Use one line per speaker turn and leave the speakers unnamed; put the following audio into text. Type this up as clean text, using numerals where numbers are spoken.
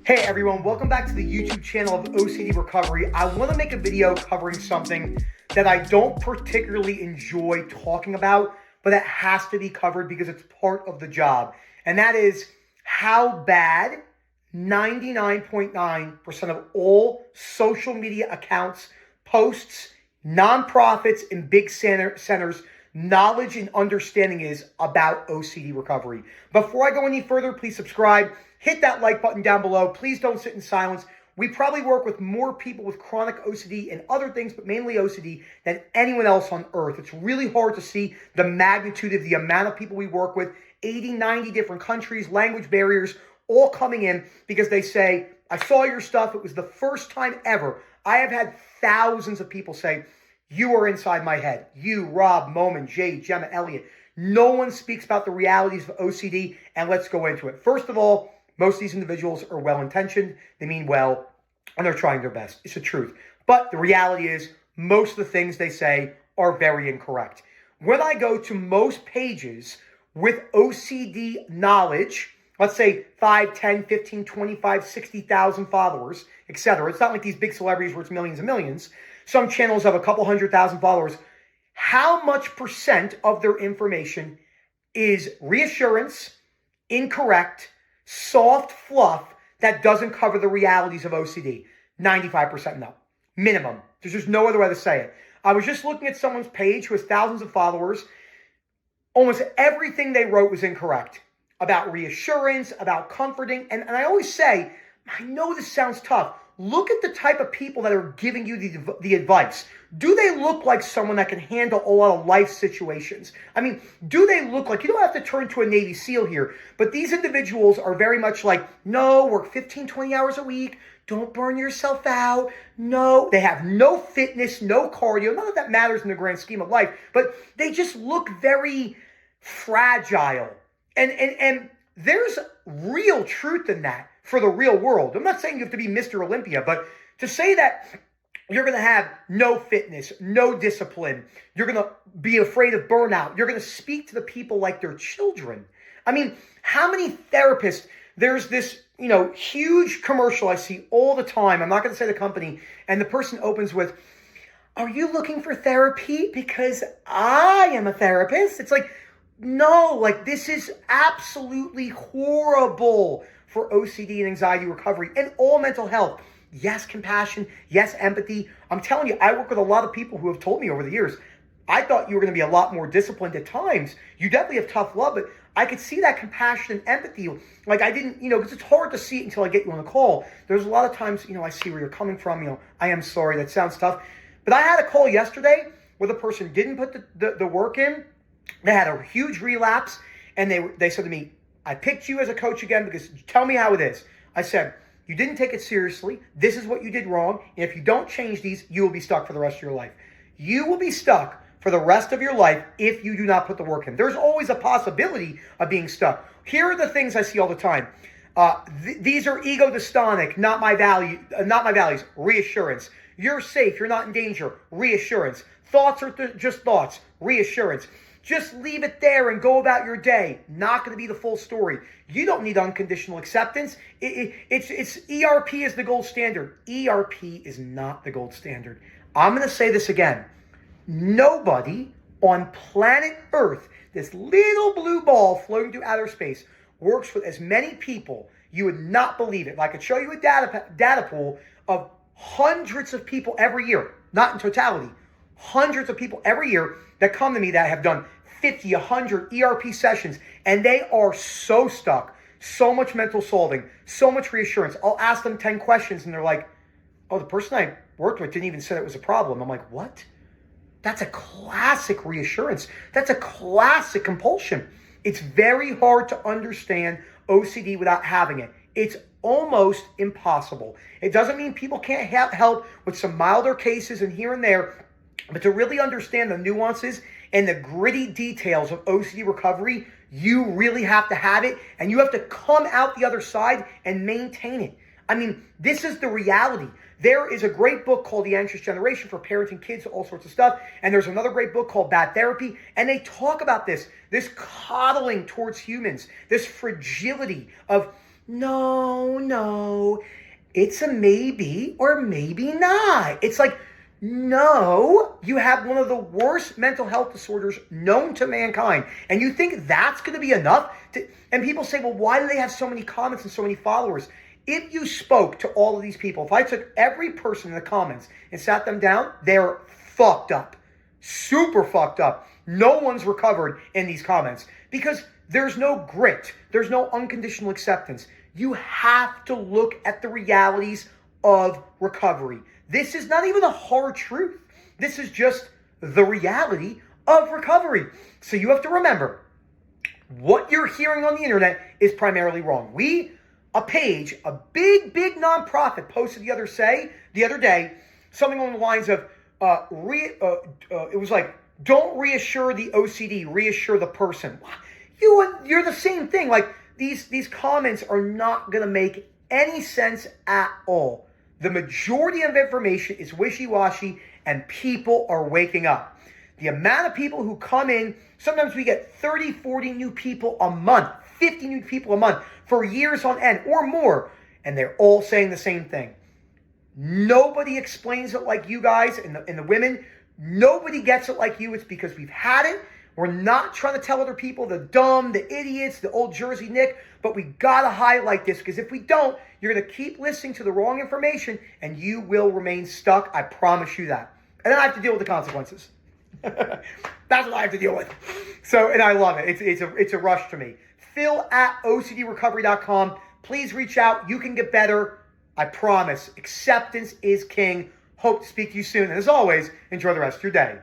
Hey everyone, welcome back to the YouTube channel of OCD Recovery. I want to make a video covering something that I don't particularly enjoy talking about, but it has to be covered because it's part of the job. And that is how bad 99.9% of all social media accounts, posts, nonprofits, and big centers knowledge and understanding is about OCD recovery. Before I go any further, please subscribe. Hit that like button down below. Please don't sit in silence. We probably work with more people with chronic OCD and other things, but mainly OCD, than anyone else on earth. It's really hard to see the magnitude of the amount of people we work with, 80, 90 different countries, language barriers, all coming in because they say, I saw your stuff. It was the first time ever. I have had thousands of people say, you are inside my head. You, Rob, Moman, Jay, Gemma, Elliott. No one speaks about the realities of OCD, and let's go into it. First of all, most of these individuals are well-intentioned. They mean well, and they're trying their best. It's the truth. But the reality is, most of the things they say are very incorrect. When I go to most pages with OCD knowledge, let's say 5, 10, 15, 25, 60,000 followers, etc. It's not like these big celebrities where it's millions and millions. Some channels have a couple 100,000 followers. How much percent of their information is reassurance, incorrect, soft fluff that doesn't cover the realities of OCD? 95% no. Minimum. There's just no other way to say it. I was just looking at someone's page who has thousands of followers. Almost everything they wrote was incorrect. About reassurance, about comforting. And I always say, I know this sounds tough. Look at the type of people that are giving you the advice. Do they look like someone that can handle a lot of life situations? I mean, do they look like, you don't have to turn to a Navy SEAL here, but these individuals are very much like, no, work 15, 20 hours a week. Don't burn yourself out. No, they have no fitness, no cardio. None of that matters in the grand scheme of life, but they just look very fragile. And there's real truth in that for the real world. I'm not saying you have to be Mr. Olympia, but to say that you're going to have no fitness, no discipline, you're going to be afraid of burnout, you're going to speak to the people like they're children. I mean, how many therapists, there's this, huge commercial I see all the time. I'm not going to say the company. And the person opens with, are you looking for therapy? Because I am a therapist. It's like, no, like this is absolutely horrible for OCD and anxiety recovery and all mental health. Yes, compassion. Yes, empathy. I'm telling you, I work with a lot of people who have told me over the years, I thought you were going to be a lot more disciplined at times. You definitely have tough love, but I could see that compassion and empathy. Like I didn't, because it's hard to see it until I get you on the call. There's a lot of times, I see where you're coming from. I am sorry. That sounds tough. But I had a call yesterday where the person didn't put the work in. They had a huge relapse, and they said to me, I picked you as a coach again because tell me how it is. I said, you didn't take it seriously. This is what you did wrong. And if you don't change these, you will be stuck for the rest of your life. You will be stuck for the rest of your life if you do not put the work in. There's always a possibility of being stuck. Here are the things I see all the time. These are ego dystonic, not my values. Reassurance. You're safe. You're not in danger. Reassurance. Thoughts are just thoughts. Reassurance. Just leave it there and go about your day. Not going to be the full story. You don't need unconditional acceptance. It's ERP is the gold standard. ERP is not the gold standard. I'm going to say this again. Nobody on planet Earth, this little blue ball floating through outer space, works with as many people. You would not believe it. I could show you a data pool of hundreds of people every year, not in totality. Hundreds of people every year that come to me that have done 50, 100 ERP sessions, and they are so stuck, so much mental solving, so much reassurance. I'll ask them 10 questions, and they're like, oh, the person I worked with didn't even say it was a problem. I'm like, what? That's a classic reassurance. That's a classic compulsion. It's very hard to understand OCD without having it. It's almost impossible. It doesn't mean people can't help with some milder cases and here and there, but to really understand the nuances and the gritty details of OCD recovery, you really have to have it, and you have to come out the other side and maintain it. I mean, this is the reality. There is a great book called The Anxious Generation for parenting kids, all sorts of stuff. And there's another great book called Bad Therapy. And they talk about this coddling towards humans, this fragility of No, it's a maybe or maybe not. It's like, no, you have one of the worst mental health disorders known to mankind. And you think that's going to be enough? And people say, well, why do they have so many comments and so many followers? If you spoke to all of these people, if I took every person in the comments and sat them down, they're fucked up. Super fucked up. No one's recovered in these comments because there's no grit. There's no unconditional acceptance. You have to look at the realities of recovery. This is not even a hard truth. This is just the reality of recovery. So you have to remember, what you're hearing on the internet is primarily wrong. A big nonprofit posted the other day, something along the lines of, it was like, don't reassure the OCD, reassure the person. You're the same thing. Like, these comments are not going to make any sense at all. The majority of information is wishy-washy, and people are waking up. The amount of people who come in, sometimes we get 30, 40 new people a month, 50 new people a month for years on end or more, and they're all saying the same thing. Nobody explains it like you guys and the women. Nobody gets it like you. It's because we've had it. We're not trying to tell other people the dumb, the idiots, the old Jersey Nick, but we got to highlight this because if we don't, you're going to keep listening to the wrong information and you will remain stuck. I promise you that. And then I have to deal with the consequences. That's what I have to deal with. So, and I love it. It's a rush to me. Phil@OCDrecovery.com. Please reach out. You can get better. I promise. Acceptance is king. Hope to speak to you soon. And as always, enjoy the rest of your day.